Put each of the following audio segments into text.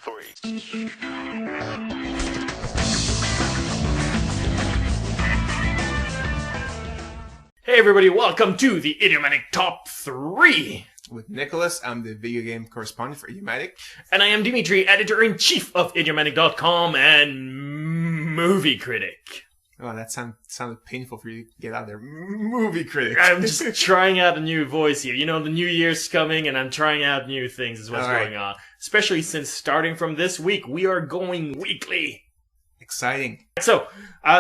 3. Hey everybody, welcome to the Idiomatic Top 3! With Nicholas, I'm the video game correspondent for Idiomatic. And I am Dimitri, editor-in-chief of Idiomatic.com and movie critic. Oh, that sounded painful for you to get out there. Movie critic. I'm just trying out a new voice here. You know, the new year's coming and I'm trying out new things is what's going on. Especially since starting from this week, we are going weekly. Exciting. So,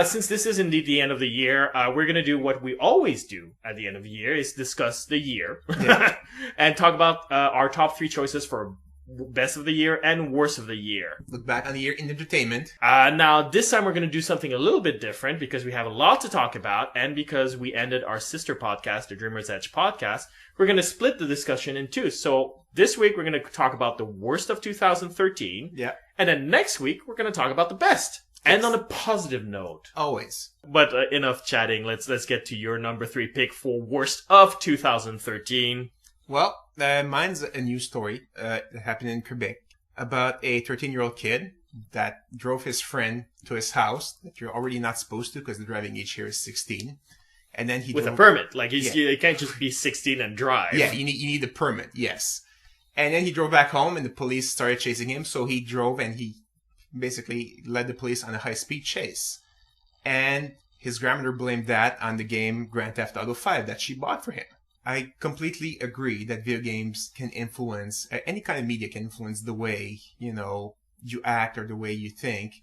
since this is indeed the end of the year, we're going to do what we always do at the end of the year, is discuss the year. Yeah. And talk about our top 3 choices for best of the year and worst of the year. Look back on the year in entertainment. Now, this time we're going to do something a little bit different because we have a lot to talk about, and because we ended our sister podcast, the Dreamer's Edge podcast, we're going to split the discussion in two. So, this week we're going to talk about the worst of 2013. Yeah. And then next week we're going to talk about the best. Yes. And on a positive note. Always. But enough chatting. Let's get to your number 3 pick for worst of 2013. Well, mine's a news story that happened in Quebec about a 13-year-old kid that drove his friend to his house that you're already not supposed to because the driving age here is 16. And then he with drove... a permit. Like, you can't just be 16 and drive. Yeah, you need a permit, yes. And then he drove back home and the police started chasing him. So he drove and he basically led the police on a high-speed chase. And his grandmother blamed that on the game Grand Theft Auto 5 that she bought for him. I completely agree that video games can influence, any kind of media can influence the way, you act or the way you think.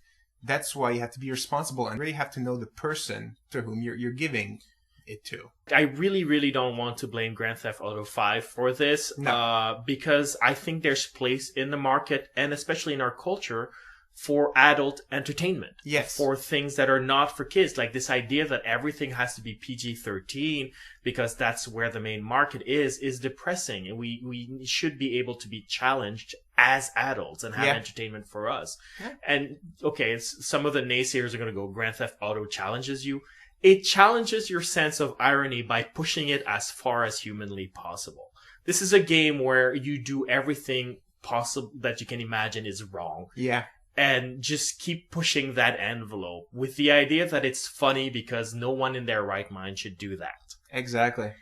That's why you have to be responsible and really have to know the person to whom you're giving it to. I really, really don't want to blame Grand Theft Auto 5 for this. No. Because I think there's place in the market, and especially in our culture, for adult entertainment. Yes. For things that are not for kids. Like this idea that everything has to be PG-13 because that's where the main market is depressing. And we should be able to be challenged as adults and have entertainment for us. Yeah. And, okay, some of the naysayers are going to go, Grand Theft Auto challenges you. It challenges your sense of irony by pushing it as far as humanly possible. This is a game where you do everything possible that you can imagine is wrong. Yeah. And just keep pushing that envelope with the idea that it's funny because no one in their right mind should do that. Exactly.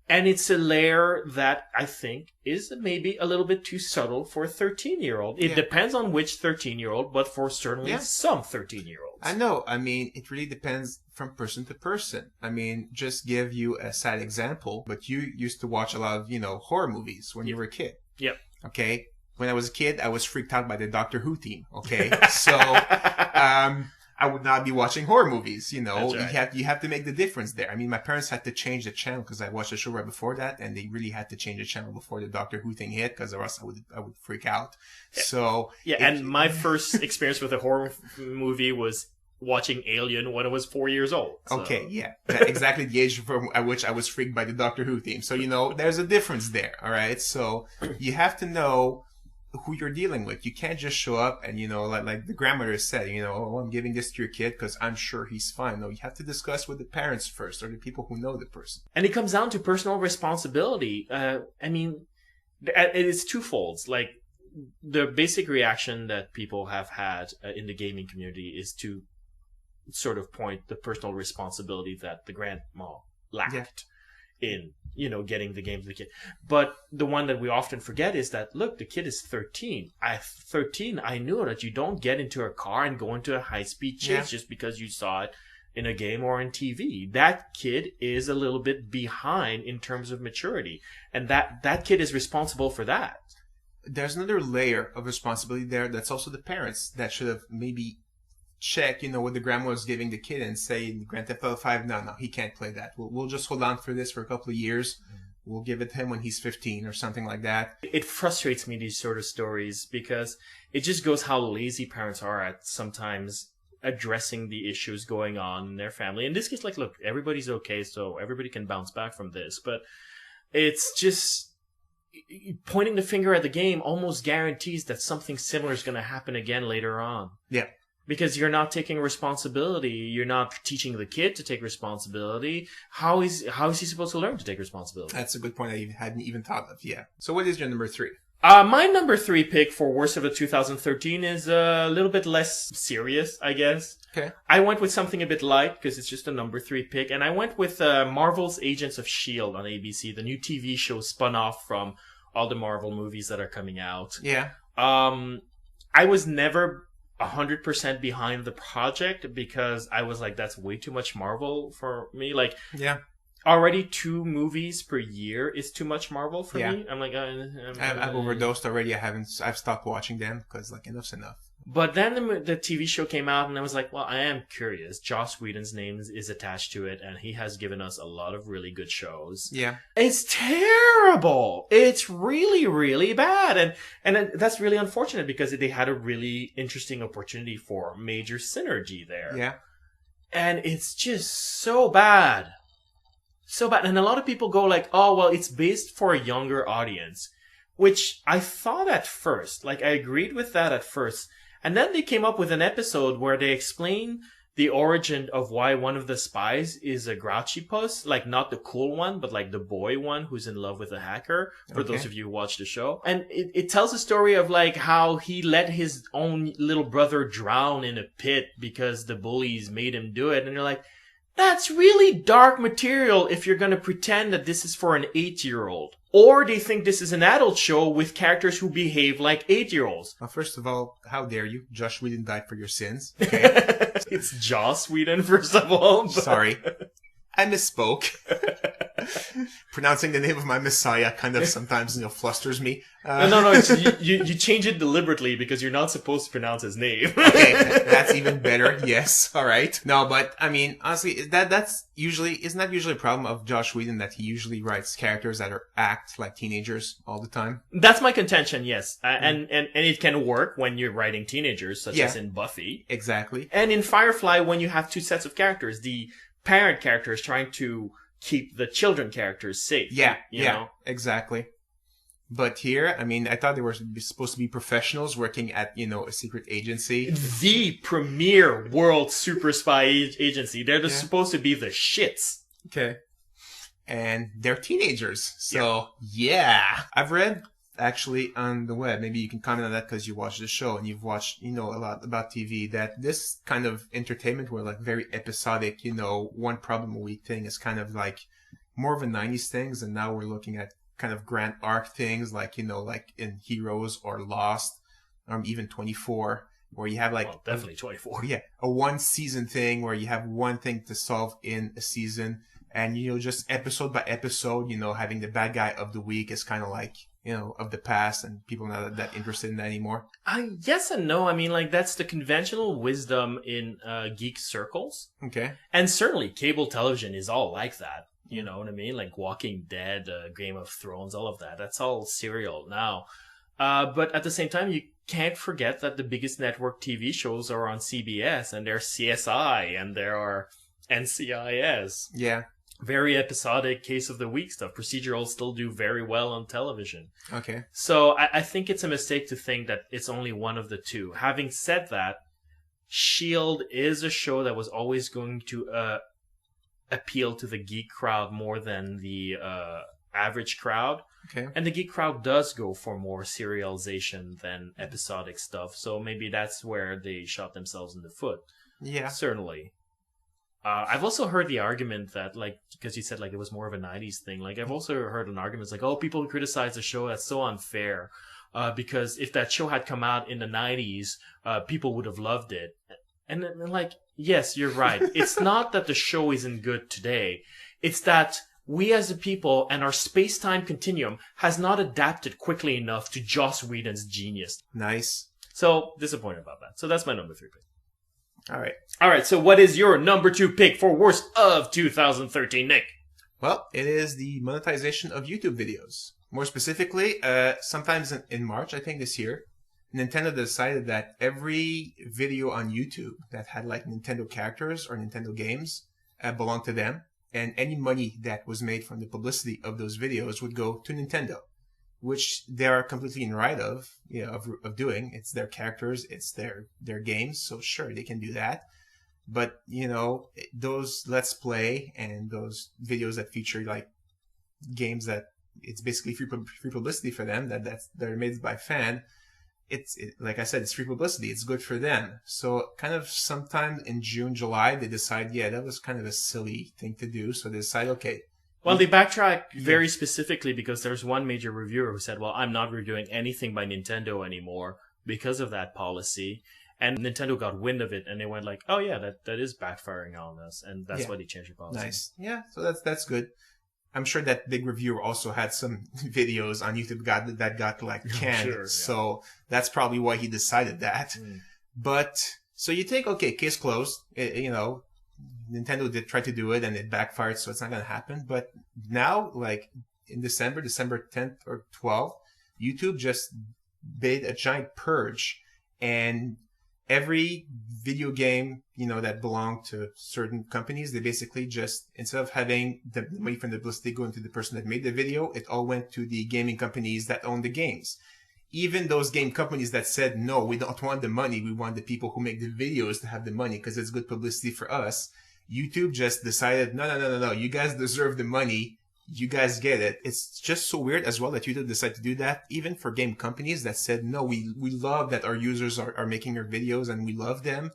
And it's a layer that I think is maybe a little bit too subtle for a 13-year-old. It depends on which 13-year-old, but for certainly some 13-year-olds. I know. I mean, it really depends from person to person. I mean, just give you a sad example, but you used to watch a lot of, horror movies when you were a kid. Yep. Okay? When I was a kid, I was freaked out by the Doctor Who theme, okay? So, I would not be watching horror movies, That's right. You have to make the difference there. I mean, my parents had to change the channel because I watched the show right before that, and they really had to change the channel before the Doctor Who thing hit, because or else I would freak out. Yeah. So... and my first experience with a horror movie was watching Alien when I was 4 years old. So. Okay, yeah. That's exactly the age at which I was freaked by the Doctor Who theme. So, there's a difference there, all right? So, you have to know who you're dealing with. You can't just show up and, like the grandmother said, oh, I'm giving this to your kid because I'm sure he's fine. No, you have to discuss with the parents first or the people who know the person. And it comes down to personal responsibility. I mean, it's twofold. Like, the basic reaction that people have had in the gaming community is to sort of point the personal responsibility that the grandma lacked in, getting the game to the kid. But the one that we often forget is that, look, the kid is 13. At 13, I knew that you don't get into a car and go into a high-speed chase just because you saw it in a game or on TV. That kid is a little bit behind in terms of maturity. And that kid is responsible for that. There's another layer of responsibility there. That's also the parents that should have maybe check, what the grandma was giving the kid and say, Grand Theft Auto 5, no, he can't play that. We'll just hold on for this for a couple of years. We'll give it to him when he's 15 or something like that. It frustrates me, these sort of stories, because it just goes how lazy parents are at sometimes addressing the issues going on in their family. In this case, like, look, everybody's okay, so everybody can bounce back from this. But it's just... pointing the finger at the game almost guarantees that something similar is going to happen again later on. Yeah. Because you're not taking responsibility. You're not teaching the kid to take responsibility. How is he supposed to learn to take responsibility? That's a good point I hadn't even thought of, yeah. So what is your number 3? My number 3 pick for worst of the 2013 is a little bit less serious, I guess. Okay. I went with something a bit light because it's just a number 3 pick, and I went with Marvel's Agents of S.H.I.E.L.D. on ABC, the new TV show spun off from all the Marvel movies that are coming out. Yeah. I was never 100% behind the project because I was like, that's way too much Marvel for me. Like, Yeah. already 2 movies per year is too much Marvel for Yeah. me. I'm like, I've overdosed already. I've stopped watching them because like enough's enough. But then the TV show came out, and I was like, well, I am curious. Joss Whedon's name is attached to it, and he has given us a lot of really good shows. Yeah. It's terrible. It's really, really bad. And that's really unfortunate because they had a really interesting opportunity for major synergy there. Yeah. And it's just so bad. So bad. And a lot of people go like, oh, well, it's based for a younger audience, which I thought at first. Like, I agreed with that at first. And then they came up with an episode where they explain the origin of why one of the spies is a grouchy puss. Like, not the cool one, but like the boy one who's in love with a hacker, for Okay. those of you who watch the show. And it tells a story of like how he let his own little brother drown in a pit because the bullies made him do it. And you're like, that's really dark material if you're going to pretend that this is for an 8-year-old. Or they think this is an adult show with characters who behave like 8-year-olds. Well, first of all, how dare you? Josh Whedon died for your sins. Okay. It's Joss Whedon, first of all. But... Sorry. I misspoke. Pronouncing the name of my messiah kind of sometimes, flusters me. No, it's, you change it deliberately because you're not supposed to pronounce his name. Okay, that's even better. Yes, all right. No, but I mean, honestly, isn't that usually a problem of Josh Whedon that he usually writes characters that act like teenagers all the time? That's my contention, yes. And it can work when you're writing teenagers, such Yeah. as in Buffy. Exactly. And in Firefly, when you have 2 sets of characters, the parent character is trying to keep the children characters safe. Yeah, you know? exactly. But here, I mean, I thought they were supposed to be professionals working at, a secret agency. The premier world super spy agency. They're supposed to be the shits. Okay. And they're teenagers. So, yeah. I've read, actually, on the web, maybe you can comment on that because you watch the show and you've watched, a lot about TV, that this kind of entertainment where, like, very episodic, one problem a week thing is kind of like more of a 90s things. And now we're looking at kind of grand arc things like, like in Heroes or Lost, or even 24, where you have like... Well, definitely 24. Yeah, a 1-season thing where you have one thing to solve in a season. And, just episode by episode, having the bad guy of the week is kind of like, of the past, and people are not that interested in that anymore. Yes and no. I mean, like, that's the conventional wisdom in geek circles. Okay. And certainly cable television is all like that. You know what I mean? Like Walking Dead, Game of Thrones, all of that. That's all serial now. But at the same time, you can't forget that the biggest network TV shows are on CBS, and there are CSI, and there are NCIS. Yeah. Very episodic case of the week stuff. Procedurals still do very well on television. Okay. So I think it's a mistake to think that it's only one of the two. Having said that, S.H.I.E.L.D. is a show that was always going to appeal to the geek crowd more than the average crowd. Okay. And the geek crowd does go for more serialization than episodic stuff. So maybe that's where they shot themselves in the foot. Yeah. Certainly. I've also heard the argument that, like, because you said, like, it was more of a 90s thing. Like, I've also heard an argument, it's like, oh, people criticize the show. That's so unfair. Because if that show had come out in the 90s, people would have loved it. And like, yes, you're right. It's not that the show isn't good today. It's that we as a people and our space-time continuum has not adapted quickly enough to Joss Whedon's genius. Nice. So, disappointed about that. So that's my number 3 pick. All right. So what is your number 2 pick for worst of 2013, Nick? Well, it is the monetization of YouTube videos. More specifically, sometimes in March, I think this year, Nintendo decided that every video on YouTube that had like Nintendo characters or Nintendo games belonged to them. And any money that was made from the publicity of those videos would go to Nintendo, which they are completely in right of doing. It's their characters, it's their games, so sure, they can do that. But, those Let's Play and those videos that feature, like, games that it's basically free publicity for them they're made by fan. Like I said, it's free publicity. It's good for them. So kind of sometime in June, July, they decide, yeah, that was kind of a silly thing to do. So they decide, okay. Well, they backtrack very specifically because there's one major reviewer who said, well, I'm not reviewing anything by Nintendo anymore because of that policy. And Nintendo got wind of it and they went like, oh yeah, that is backfiring on us. And that's why they changed the policy. Nice. Yeah. So that's good. I'm sure that big reviewer also had some videos on YouTube that got like canned. Sure, yeah. So that's probably why he decided that. But so you think, okay, case closed. Nintendo did try to do it and it backfired, so it's not going to happen. But now, like in December 10th or 12th, YouTube just made a giant purge, and every video game, that belonged to certain companies, they basically just, instead of having the money from the publicity going to the person that made the video, it all went to the gaming companies that own the games. Even those game companies that said, no, we don't want the money, we want the people who make the videos to have the money because it's good publicity for us. YouTube just decided, no, you guys deserve the money. You guys get it. It's just so weird as well that YouTube decided to do that, even for game companies that said, no, we love that our users are making your videos and we love them.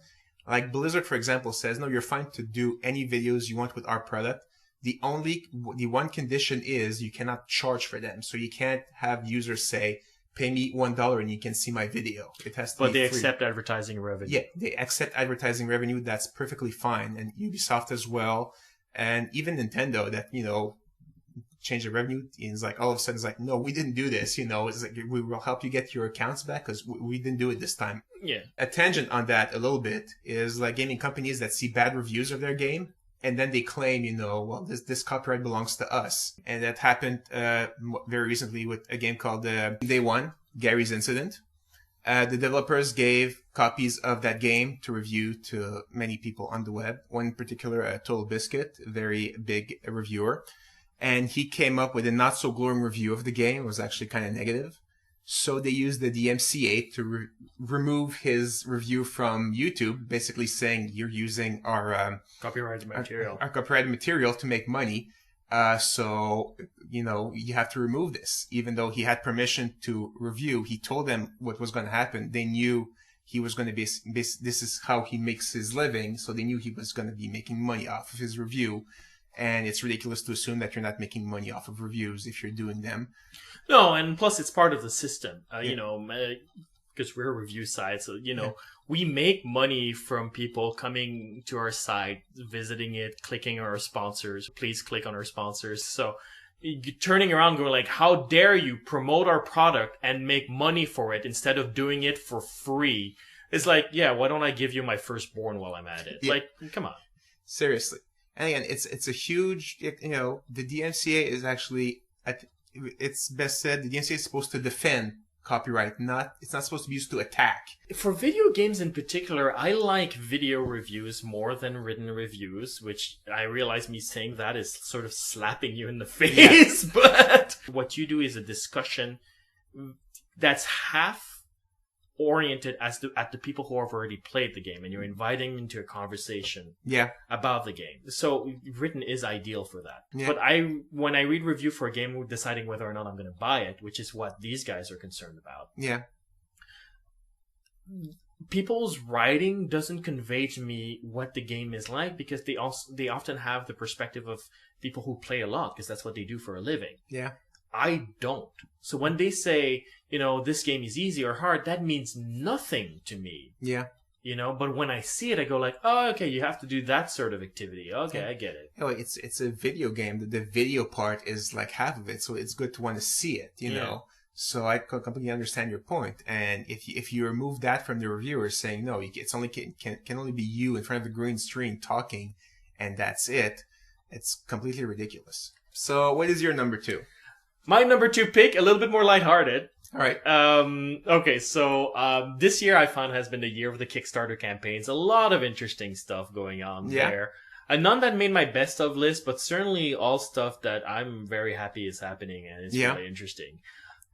Like Blizzard, for example, says, no, you're fine to do any videos you want with our product. The one condition is you cannot charge for them. So you can't have users say, pay me $1 and you can see my video. It has to be free. But they accept advertising revenue. Yeah, they accept advertising revenue. That's perfectly fine. And Ubisoft as well. And even Nintendo that, change the revenue. And it's like, all of a sudden it's like, no, we didn't do this. It's like, we will help you get your accounts back because we didn't do it this time. Yeah. A tangent on that a little bit is like gaming companies that see bad reviews of their game. And then they claim, well, this copyright belongs to us. And that happened very recently with a game called Day One, Gary's Incident. The developers gave copies of that game to review to many people on the web. One in particular, Total Biscuit, a very big reviewer. And he came up with a not so glowing review of the game. It was actually kind of negative. So they used the DMCA to remove his review from YouTube, basically saying you're using our copyrighted material, our copyrighted material to make money. So you have to remove this. Even though he had permission to review, he told them what was going to happen. They knew he was going to be. This is how he makes his living. So they knew he was going to be making money off of his review. And it's ridiculous to assume that you're not making money off of reviews if you're doing them. No, and plus it's part of the system, because we're a review site. So, we make money from people coming to our site, visiting it, clicking on our sponsors. Please click on our sponsors. So turning around going like, how dare you promote our product and make money for it instead of doing it for free? It's like, yeah, why don't I give you my firstborn while I'm at it? Yeah. Like, come on. Seriously. And again, it's a huge, the DMCA is actually, it's best said, the DMCA is supposed to defend copyright, it's not supposed to be used to attack. For video games in particular, I like video reviews more than written reviews, which I realize me saying that is sort of slapping you in the face, yeah. But what you do is a discussion that's half oriented at the people who have already played the game, and you're inviting them into a conversation about the game. So written is ideal for that. Yeah. But when I read review for a game, deciding whether or not I'm going to buy it, which is what these guys are concerned about. Yeah. People's writing doesn't convey to me what the game is like because they often have the perspective of people who play a lot because that's what they do for a living. Yeah. I don't. So when they say, this game is easy or hard, that means nothing to me. Yeah. But when I see it, I go like, oh, okay, you have to do that sort of activity. Okay, yeah. I get it. It's a video game. The video part is like half of it, so it's good to want to see it, you know. So I completely understand your point. And if you remove that from the reviewer saying, no, it's only can only be you in front of a green screen talking, and that's it, it's completely ridiculous. So what is your number 2? My number 2 pick, a little bit more lighthearted. All right. Okay, so this year I found has been the year of the Kickstarter campaigns. A lot of interesting stuff going on there. None that made my best of list, but certainly all stuff that I'm very happy is happening, and it's really interesting.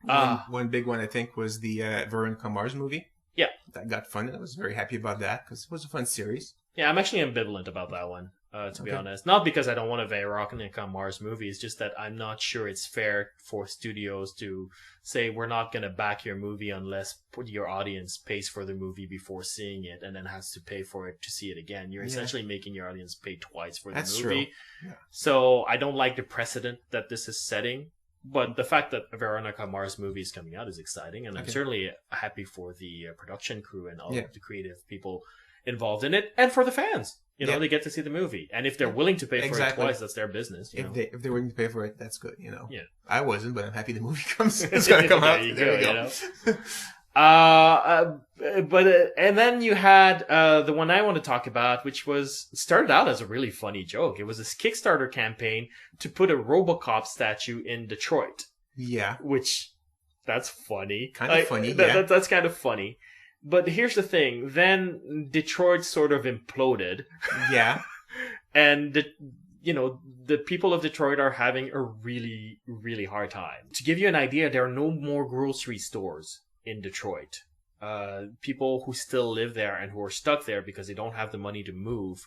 One big one, I think, was the Veronica Mars movie. Yeah. That got funded. I was very happy about that because it was a fun series. Yeah, I'm actually ambivalent about that one. To be Okay. honest, not because I don't want a Veronica Mars movie. It's just that I'm not sure it's fair for studios to say we're not going to back your movie unless your audience pays for the movie before seeing it and then has to pay for it to see it again. You're Yeah. essentially making your audience pay twice for the That's movie. true. Yeah. So I don't like the precedent that this is setting. But the fact that a Veronica Mars movie is coming out is exciting, and I'm Okay. certainly happy for the production crew and all Yeah. of the creative people involved in it, and for the fans. You know, Yeah. they get to see the movie, and if they're willing to pay for Exactly. it twice, that's their business. You know? If they're willing to pay for it, that's good. You know. Yeah. I wasn't, but I'm happy the movie comes. It's gonna come out. There you There go, we you go. know? And then you had the one I want to talk about, which started out as a really funny joke. It was this Kickstarter campaign to put a RoboCop statue in Detroit, Yeah. which that's funny. Kinda funny, yeah. That's kind of funny. But here's the thing. Then Detroit sort of imploded, Yeah. and the people of Detroit are having a really, really hard time. To give you an idea, there are no more grocery stores in Detroit. People who still live there and who are stuck there because they don't have the money to move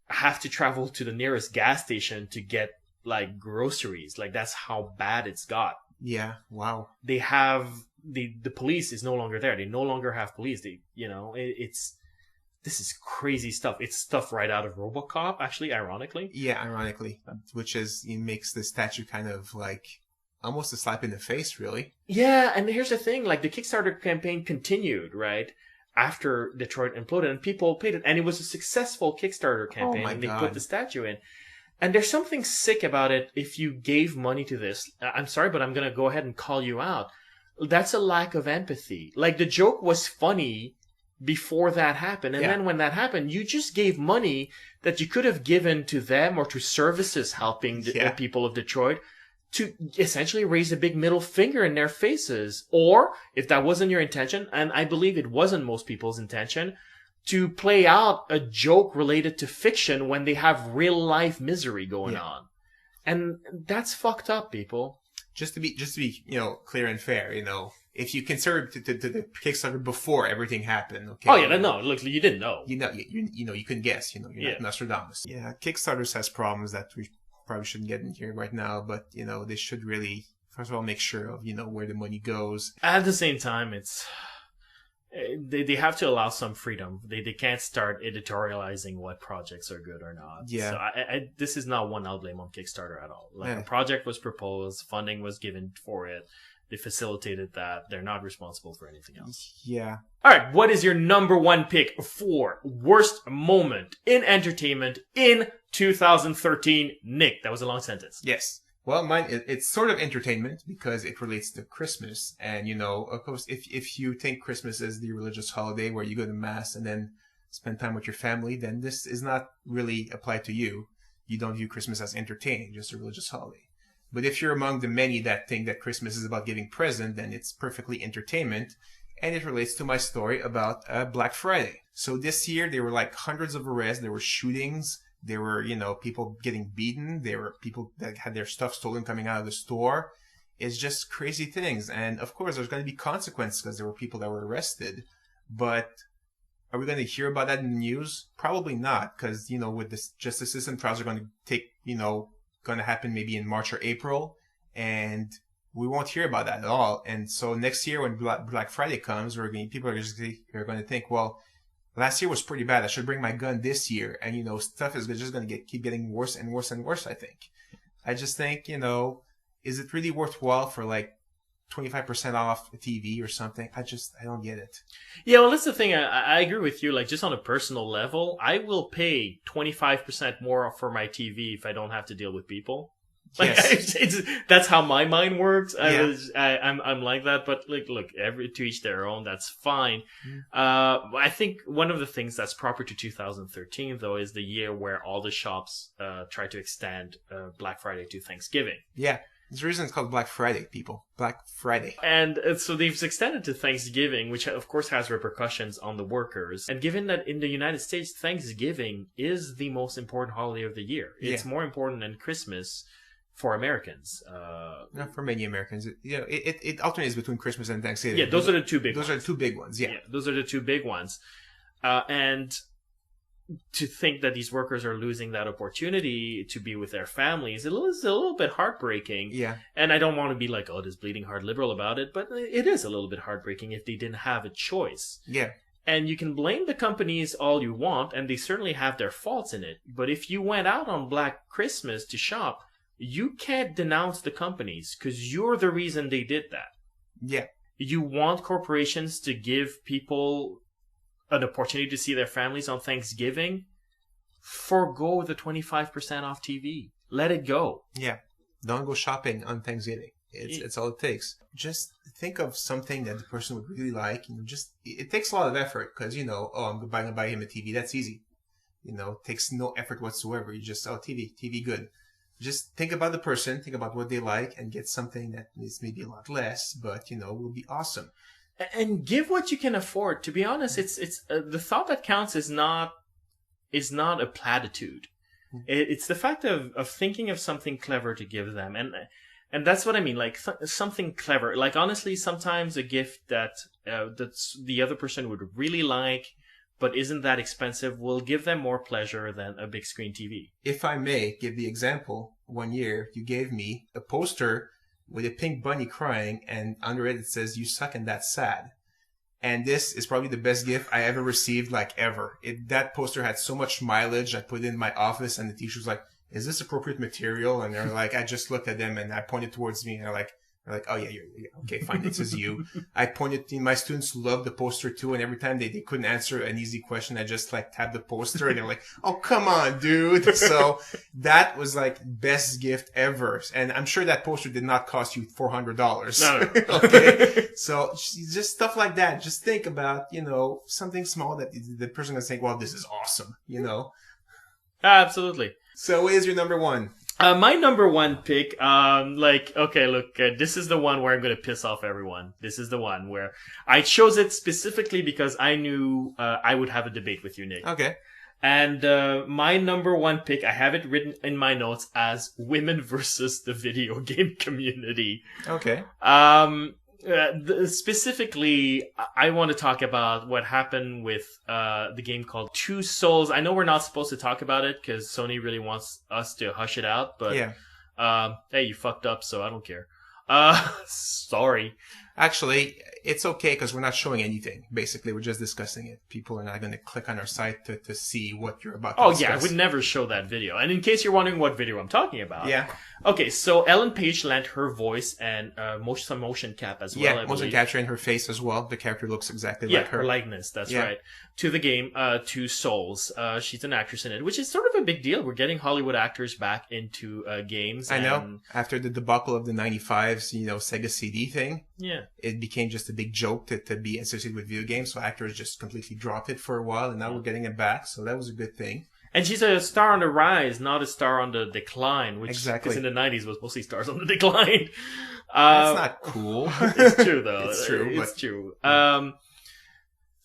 have to travel to the nearest gas station to get like groceries. Like that's how bad it's got. Yeah. Wow. They have the police is no longer there. They no longer have police. This is crazy stuff. It's stuff right out of RoboCop, actually, ironically. Yeah. Ironically, which it makes the statue kind of like almost a slap in the face, really. Yeah, and here's the thing, like the Kickstarter campaign continued, right? After Detroit imploded and people paid it, and it was a successful Kickstarter campaign, my and they God. put the statue in. And there's something sick about it if you gave money to this. I'm sorry, but I'm going to go ahead and call you out. That's a lack of empathy. Like the joke was funny before that happened. And Yeah. then when that happened, you just gave money that you could have given to them or to services helping the Yeah. people of Detroit to essentially raise a big middle finger in their faces. Or if that wasn't your intention, and I believe it wasn't most people's intention, to play out a joke related to fiction when they have real life misery going Yeah. on. And that's fucked up, people. Just to be, clear and fair, if you consider to the Kickstarter before everything happened, okay. Oh yeah, no, look, you didn't know. You couldn't guess, you're Yeah. not Nostradamus. Yeah, Kickstarter has problems that we probably shouldn't get in here right now, but, they should really, first of all, make sure of, where the money goes. At the same time, they have to allow some freedom. They can't start editorializing what projects are good or not. Yeah. So this is not one I'll blame on Kickstarter at all. Like Yeah. a project was proposed, funding was given for it. They facilitated that. They're not responsible for anything else. Yeah. All right, what is your number one pick for worst moment in entertainment in 2013? Nick, that was a long sentence. Yes. Well, mine, it's sort of entertainment because it relates to Christmas. And, of course, if you think Christmas is the religious holiday where you go to mass and then spend time with your family, then this is not really applied to you. You don't view Christmas as entertaining, just a religious holiday. But if you're among the many that think that Christmas is about giving present, then it's perfectly entertainment. And it relates to my story about Black Friday. So this year, there were like hundreds of arrests. There were shootings. There were, people getting beaten. There were people that had their stuff stolen coming out of the store. It's just crazy things. And of course, there's going to be consequences because there were people that were arrested. But are we going to hear about that in the news? Probably not. Because, with this justice system, trials are going to take, going to happen maybe in March or April. And we won't hear about that at all. And so next year when Black Friday comes, people are going to think, well, last year was pretty bad. I should bring my gun this year. And, stuff is just going to keep getting worse and worse and worse, I think. I just think, is it really worthwhile for like 25% off a TV or something? I don't get it. Yeah, well, that's the thing. I agree with you. Like, just on a personal level, I will pay 25% more for my TV if I don't have to deal with people. Like, Yes. That's how my mind works. Yeah. I'm like that, but like, look, to each their own. That's fine. Mm. I think one of the things that's proper to 2013 though is the year where all the shops try to extend Black Friday to Thanksgiving. Yeah. There's a reason it's called Black Friday, people. Black Friday. And so they've extended to Thanksgiving, which of course has repercussions on the workers. And given that in the United States, Thanksgiving is the most important holiday of the year. It's more important than Christmas for Americans. Not for many Americans. It alternates between Christmas and Thanksgiving. Yeah, those are the two big ones. Those are the two big ones, yeah. Those are the two big ones. And to think that these workers are losing that opportunity to be with their families, it is a little bit heartbreaking. Yeah. And I don't want to be like, oh, this bleeding heart liberal about it, but it is a little bit heartbreaking if they didn't have a choice. Yeah. And you can blame the companies all you want, and they certainly have their faults in it. But if you went out on Black Christmas to shop, you can't denounce the companies because you're the reason they did that. Yeah. You want corporations to give people an opportunity to see their families on Thanksgiving? Forgo the 25% off TV. Let it go. Yeah. Don't go shopping on Thanksgiving. It's all it takes. Just think of something that the person would really like. It takes a lot of effort because, I'm going to buy him a TV. That's easy. It takes no effort whatsoever. You just, TV good. Just think about the person, think about what they like, and get something that is maybe a lot less, but, will be awesome. And give what you can afford. To be honest, it's the thought that counts is not a platitude. It's the fact of thinking of something clever to give them. And that's what I mean, like something clever. Like honestly, sometimes a gift that's the other person would really like, but isn't that expensive, will give them more pleasure than a big screen TV. If I may give the example, one year you gave me a poster with a pink bunny crying, and under it says, "You suck and that's sad." And this is probably the best gift I ever received, ever. That poster had so much mileage. I put it in my office, and the teacher was like, "Is this appropriate material?" And they're like, I just looked at them and I pointed towards me, and they're like, "Oh yeah, you're okay, fine. It says you." I pointed. My students loved the poster too, and every time they couldn't answer an easy question, I just tapped the poster, and they're like, "Oh come on, dude!" So that was best gift ever, and I'm sure that poster did not cost you $400. No. Okay, so just stuff like that. Just think about something small that the person is saying, "Well, this is awesome," Absolutely. So, what is your number one? My number one pick, okay, look, this is the one where I'm going to piss off everyone. This is the one where I chose it specifically because I knew I would have a debate with you, Nick. Okay. And my number one pick, I have it written in my notes as women versus the video game community. Okay. Specifically, I want to talk about what happened with the game called Two Souls. I know we're not supposed to talk about it because Sony really wants us to hush it out, but hey, you fucked up, so I don't care. Sorry. Actually, it's okay because we're not showing anything. Basically, we're just discussing it. People are not going to click on our site to see what you're about to discuss. Yeah, I would never show that video. And in case you're wondering what video I'm talking about. Yeah. Okay, so Ellen Page lent her voice and some motion cap as well. Yeah, motion capture in her face as well. The character looks exactly like her. Her likeness, that's right. To the game, Two Souls. She's an actress in it, which is sort of a big deal. We're getting Hollywood actors back into games. I know. After the debacle of the 95's, Sega CD thing. Yeah. It became just a big joke to be associated with video games, so actors just completely dropped it for a while, and now we're getting it back, so that was a good thing. And she's a star on the rise, not a star on the decline, which exactly. in the 90s was mostly stars on the decline. That's not cool. It's true, though. It's true. It's true.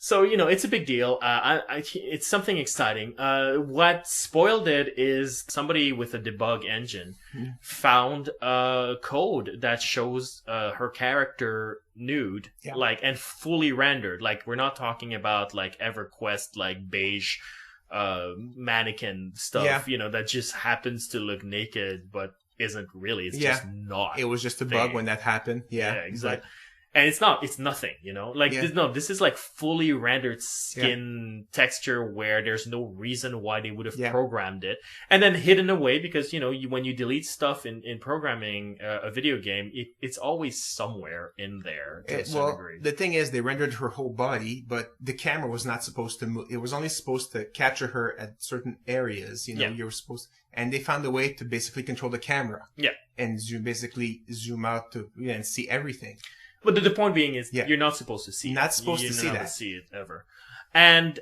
So, it's a big deal. It's something exciting. What spoiled it is somebody with a debug engine found a code that shows her character nude, and fully rendered. We're not talking about EverQuest, beige mannequin stuff, that just happens to look naked, but isn't really. It's just not. It was just a bug when that happened. Yeah, exactly. And it's nothing, this is fully rendered skin texture where there's no reason why they would have programmed it. And then hidden away because, when you delete stuff in programming a video game, it's always somewhere in there to a certain degree. The thing is, they rendered her whole body, but the camera was not supposed to move. It was only supposed to capture her at certain areas, you were supposed and they found a way to basically control the camera. Yeah. And zoom out and see everything. But the point being is, you're not supposed to see it. Not supposed to see that. You're not to see it ever. And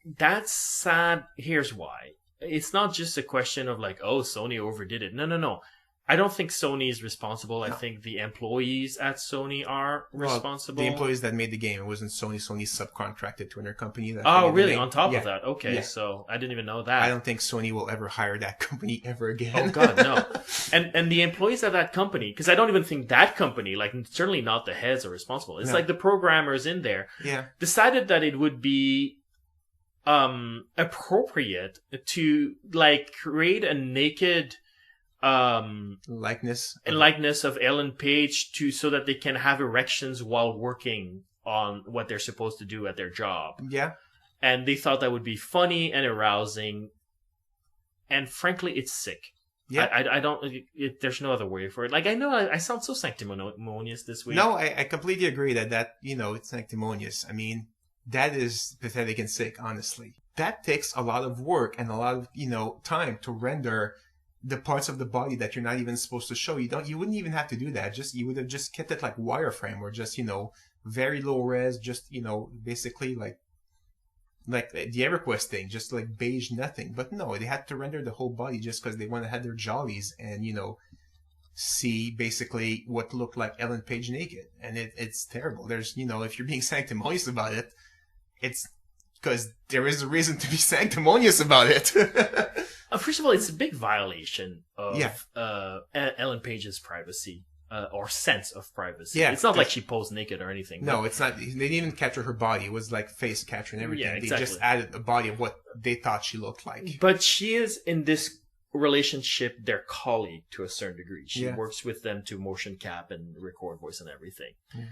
that's sad. Here's why. It's not just a question of Sony overdid it. No. I don't think Sony is responsible. No. I think the employees at Sony are responsible. The employees that made the game. It wasn't Sony. Sony subcontracted to another company. Really? On top of that? Okay, so I didn't even know that. I don't think Sony will ever hire that company ever again. Oh, God, no. And the employees at that company, because I don't even think that company, certainly not the heads are responsible. It's the programmers in there decided that it would be appropriate to like create a naked Likeness. likeness of Ellen Page to so that they can have erections while working on what they're supposed to do at their job. Yeah. And they thought that would be funny and arousing. And frankly, it's sick. Yeah. I don't. There's no other way for it. Like I know I sound so sanctimonious this week. No, I completely agree that it's sanctimonious. I mean, that is pathetic and sick, honestly. That takes a lot of work and a lot of, time to render the parts of the body that you're not even supposed to show. You wouldn't even have to do that. You would have just kept it like wireframe or just, very low res, just, basically like the EverQuest thing, just like beige nothing. But no, they had to render the whole body just because they want to have their jollies and, see basically what looked like Ellen Page naked. And it's terrible. There's, if you're being sanctimonious about it, it's because there is a reason to be sanctimonious about it. First of all, it's a big violation of Ellen Page's privacy or sense of privacy. Yeah, it's not like she posed naked or anything. No, it's not. They didn't even capture her body. It was like face capture and everything. Yeah, exactly. They just added a body of what they thought she looked like. But she is in this relationship their colleague to a certain degree. She works with them to motion cap and record voice and everything. Yeah.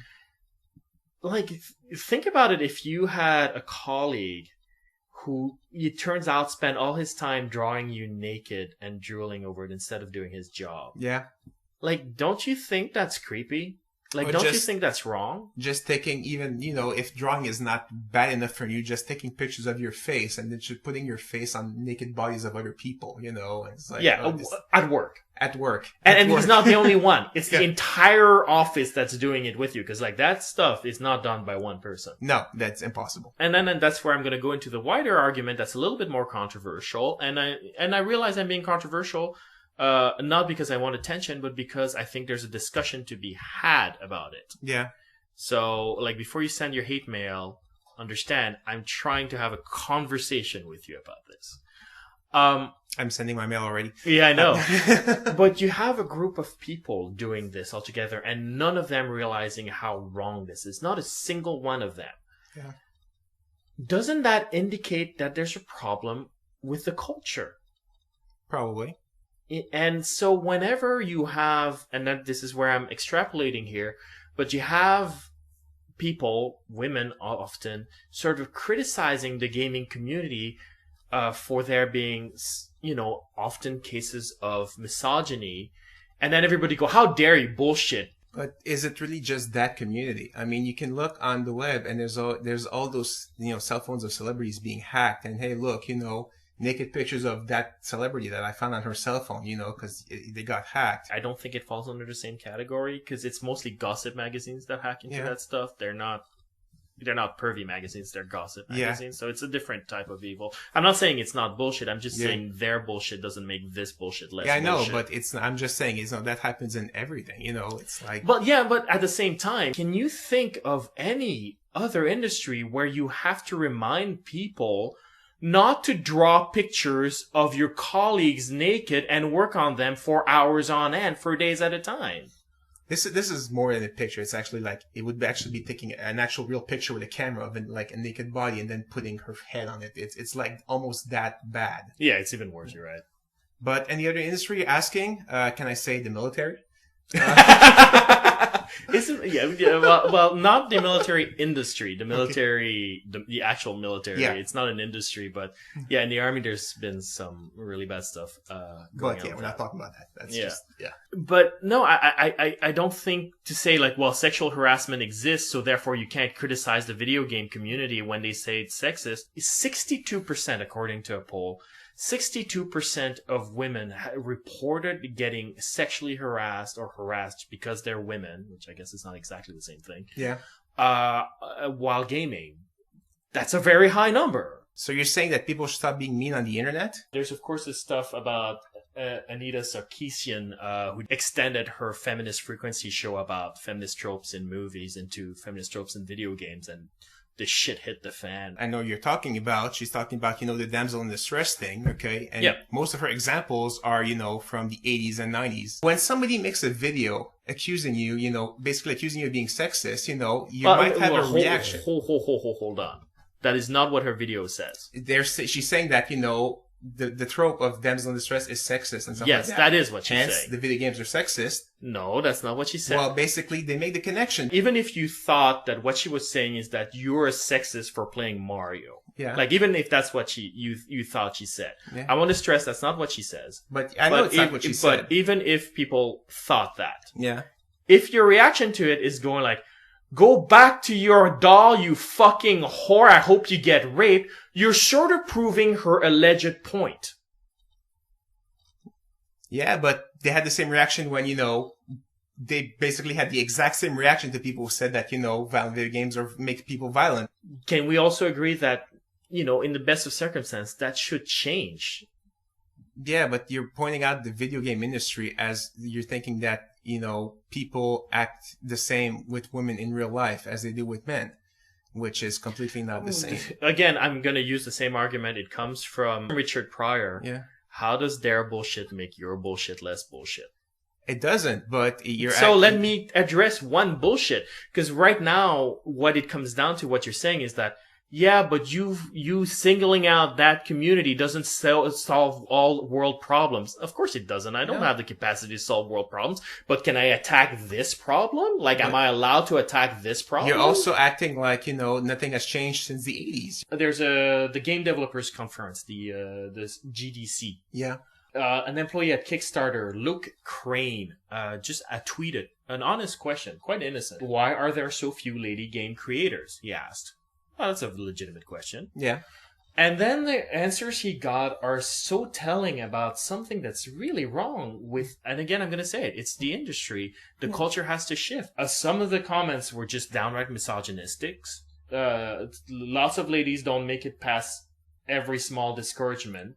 Like, think about it. If you had a colleague who, it turns out, spent all his time drawing you naked and drooling over it instead of doing his job. Yeah. Like, don't you think that's creepy? Like, don't you think that's wrong? Just taking even, if drawing is not bad enough for you, just taking pictures of your face and then just putting your face on naked bodies of other people, It's like, at work. At work. And he's not the only one. It's the entire office that's doing it with you. Because, like, that stuff is not done by one person. No, that's impossible. And then that's where I'm going to go into the wider argument that's a little bit more controversial. And I realize I'm being controversial. Not because I want attention, but because I think there's a discussion to be had about it. Yeah. So, like, before you send your hate mail, understand, I'm trying to have a conversation with you about this. I'm sending my mail already. Yeah, I know. But you have a group of people doing this all together, and none of them realizing how wrong this is. Not a single one of them. Yeah. Doesn't that indicate that there's a problem with the culture? Probably. And so whenever you have, and this is where I'm extrapolating here, but you have people, women often, sort of criticizing the gaming community for there being, often cases of misogyny, and then everybody go, how dare you, bullshit. But is it really just that community? I mean, you can look on the web and there's all those, cell phones of celebrities being hacked, and hey, look, naked pictures of that celebrity that I found on her cell phone, because they got hacked. I don't think it falls under the same category because it's mostly gossip magazines that hack into that stuff. They're not pervy magazines, they're gossip magazines. So it's a different type of evil. I'm not saying it's not bullshit. I'm just saying their bullshit doesn't make this bullshit less bullshit. Yeah, I know, but I'm just saying, that happens in everything, it's like... But at the same time, can you think of any other industry where you have to remind people not to draw pictures of your colleagues naked and work on them for hours on end for days at a time? This is more than a picture. It's actually like, it would actually be taking an actual real picture with a camera of like a naked body and then putting her head on it. It's like almost that bad. Yeah, it's even worse, you're right. But any other industry asking, can I say the military? Well, not the military industry, the military, the actual military. Yeah. It's not an industry, but in the army, there's been some really bad stuff, going on. We're not talking about that. That's just. But no, I don't think to say like, well, sexual harassment exists, so therefore you can't criticize the video game community when they say it's sexist. 62%, according to a poll, 62% of women reported getting sexually harassed or harassed because they're women, which I guess is not exactly the same thing. Yeah. While gaming. That's a very high number. So you're saying that people should stop being mean on the internet? There's, of course, this stuff about Anita Sarkeesian, who extended her feminist frequency show about feminist tropes in movies into feminist tropes in video games, and the shit hit the fan. I know you're talking about. She's talking about, the damsel in distress thing, okay? And most of her examples are, from the 80s and 90s. When somebody makes a video accusing you, basically accusing you of being sexist, you might have a reaction. Hold on. That is not what her video says. She's saying that, the trope of damsel in distress is sexist and stuff Yes, like that. that is what she's Hence, saying. the video games are sexist. No, that's not what she said. Well, basically, they make the connection. Even if you thought that what she was saying is that you're a sexist for playing Mario. Yeah. Like, even if that's what you thought she said. Yeah. I want to stress that's not what she says. But I know it's not what she said. But even if people thought that. Yeah. If your reaction to it is going like, go back to your doll, you fucking whore, I hope you get raped, you're sort of proving her alleged point. Yeah, but they had the same reaction when, they basically had the exact same reaction to people who said that, violent video games make people violent. Can we also agree that, in the best of circumstances, that should change? Yeah, but you're pointing out the video game industry as you're thinking that, people act the same with women in real life as they do with men, which is completely not the same. Again, I'm going to use the same argument. It comes from Richard Pryor. Yeah. How does their bullshit make your bullshit less bullshit? It doesn't, but let me address one bullshit. Because right now, what it comes down to, what you're saying is that, yeah, but you singling out that community doesn't solve all world problems. Of course it doesn't. I don't have the capacity to solve world problems. But can I attack this problem? Like, am I allowed to attack this problem? You're also acting like, nothing has changed since the 80s. There's the Game Developers Conference, the GDC. Yeah. An employee at Kickstarter, Luke Crane, just tweeted an honest question, quite innocent. Why are there so few lady game creators? He asked. Well, that's a legitimate question. Yeah. And then the answers he got are so telling about something that's really wrong with, and again, I'm going to say it, it's the industry. The culture has to shift. Some of the comments were just downright misogynistic. Lots of ladies don't make it past every small discouragement.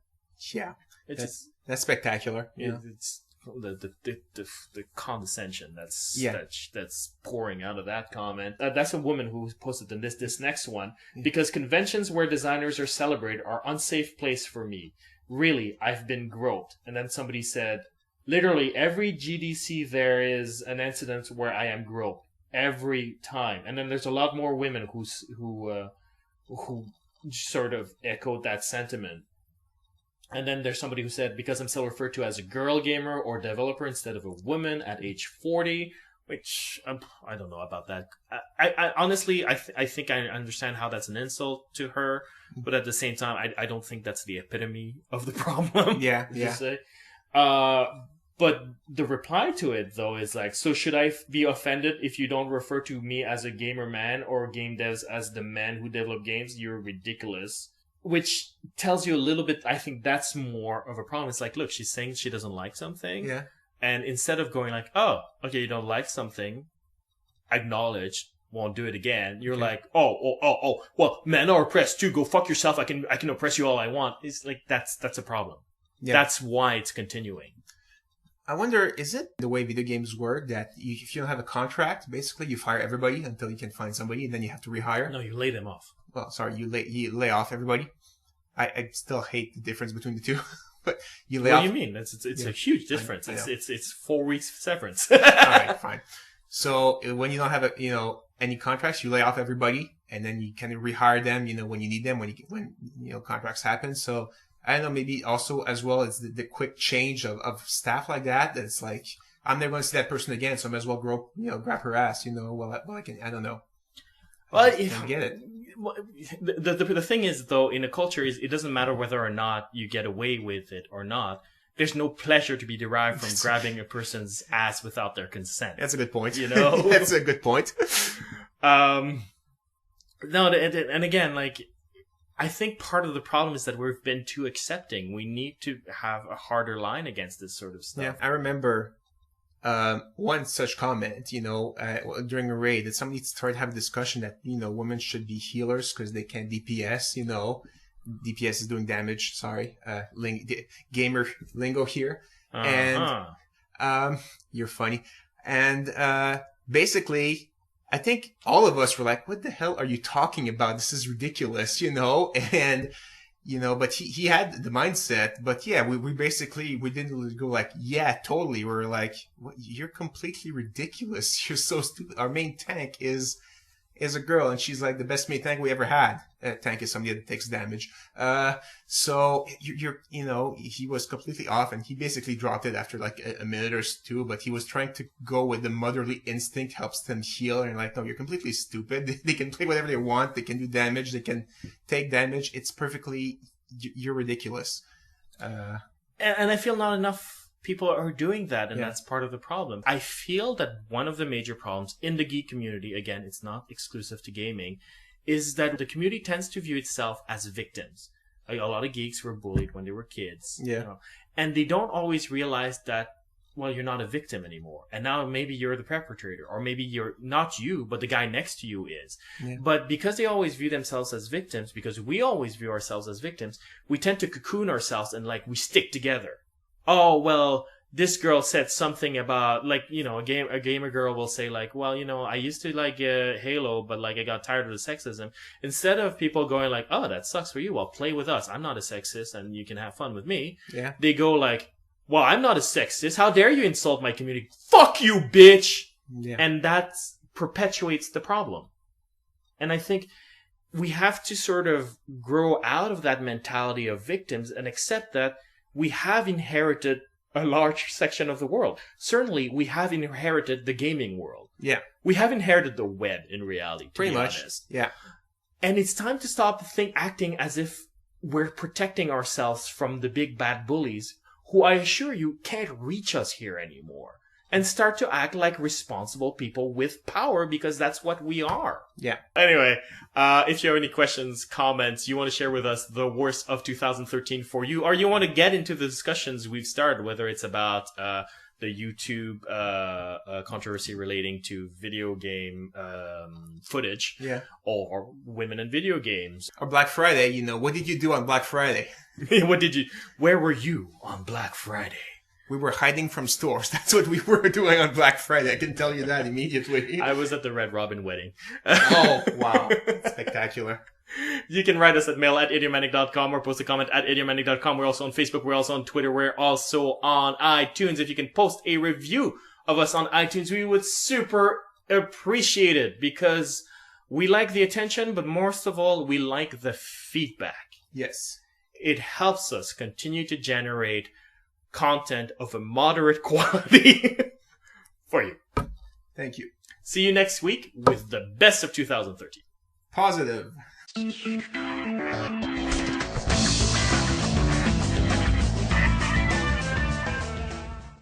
Yeah. It's That's spectacular. Yeah. It's the condescension that's pouring out of that comment. That's a woman who posted this next one. Because conventions where designers are celebrated are unsafe place for me. Really, I've been groped. And then somebody said, literally every GDC there is an incident where I am groped every time. And then there's a lot more women who sort of echoed that sentiment. And then there's somebody who said, because I'm still referred to as a girl gamer or developer instead of a woman at age 40, which I don't know about that. I honestly, I think I understand how that's an insult to her, but at the same time, I don't think that's the epitome of the problem. Yeah. Say. But the reply to it, though, is like, so should I be offended if you don't refer to me as a gamer man or game devs as the man who develop games? You're ridiculous. Which tells you a little bit, I think that's more of a problem. It's like, look, she's saying she doesn't like something. Yeah. And instead of going like, oh, okay, you don't like something, acknowledge, won't do it again. You're like, oh, well, men are oppressed too. Go fuck yourself. I can oppress you all I want. It's like, that's a problem. Yeah. That's why it's continuing. I wonder, is it the way video games work that if you don't have a contract, basically you fire everybody until you can find somebody and then you have to rehire? No, you lay them off. Well, sorry, you lay off everybody. I still hate the difference between the two, but you lay off. What do you mean? It's a huge difference. It's 4 weeks severance. All right, fine. So when you don't have any contracts, you lay off everybody, and then you kind of rehire them. When you need them, when contracts happen. So I don't know, maybe also as well as the quick change of staff like that. That's like, I'm never going to see that person again, so I might as well grab her ass. While I can. I don't know. Well, I get it. The thing is, though, in a culture, it doesn't matter whether or not you get away with it or not. There's no pleasure to be derived from grabbing a person's ass without their consent. That's a good point. That's a good point. No, and again, like, I think part of the problem is that we've been too accepting. We need to have a harder line against this sort of stuff. Yeah, I remember one such comment, during a raid, that somebody started having a discussion that, women should be healers because they can DPS, DPS is doing damage, sorry, gamer lingo here. And, you're funny. And, basically, I think all of us were like, what the hell are you talking about? This is ridiculous, and, but he had the mindset, but yeah, we basically, we didn't go like, yeah, totally. We're like, what? You're completely ridiculous. You're so stupid. Our main tank is is a girl, and she's like the best mate tank we ever had. Tank is somebody that takes damage. So he was completely off, and he basically dropped it after like a minute or two. But he was trying to go with the motherly instinct helps them heal, and like, no, you're completely stupid. They can play whatever they want. They can do damage. They can take damage. It's perfectly. You're ridiculous. And I feel not enough people are doing that, and that's part of the problem. I feel that one of the major problems in the geek community, again, it's not exclusive to gaming, is that the community tends to view itself as victims. Like, a lot of geeks were bullied when they were kids. Yeah. And they don't always realize that, well, you're not a victim anymore. And now maybe you're the perpetrator, or maybe you're not you, but the guy next to you is. Yeah. But because they always view themselves as victims, because we always view ourselves as victims, we tend to cocoon ourselves and like we stick together. Oh, well, this girl said something about, like, a gamer girl will say, like, well, I used to like Halo, but like I got tired of the sexism. Instead of people going like, oh, that sucks for you, well, play with us. I'm not a sexist and you can have fun with me. Yeah. They go like, well, I'm not a sexist. How dare you insult my community? Fuck you, bitch! Yeah. And that perpetuates the problem. And I think we have to sort of grow out of that mentality of victims and accept that we have inherited a large section of the world. Certainly, we have inherited the gaming world. Yeah. We have inherited the web, in reality, to Pretty be much. honest. Yeah. And it's time to stop acting as if we're protecting ourselves from the big bad bullies, who I assure you can't reach us here anymore. And start to act like responsible people with power, because that's what we are. Yeah. Anyway, if you have any questions, comments, you want to share with us the worst of 2013 for you, or you want to get into the discussions we've started, whether it's about the YouTube controversy relating to video game footage, or women in video games. Or Black Friday, what did you do on Black Friday? Where were you on Black Friday? We were hiding from stores. That's what we were doing on Black Friday. I can tell you that immediately. I was at the Red Robin wedding. Oh, wow. Spectacular. You can write us at mail@idiomatic.com or post a comment at idiomatic.com. We're also on Facebook. We're also on Twitter. We're also on iTunes. If you can post a review of us on iTunes, we would super appreciate it, because we like the attention, but most of all, we like the feedback. Yes. It helps us continue to generate content of a moderate quality for you. Thank you. See you next week with the best of 2013. Positive.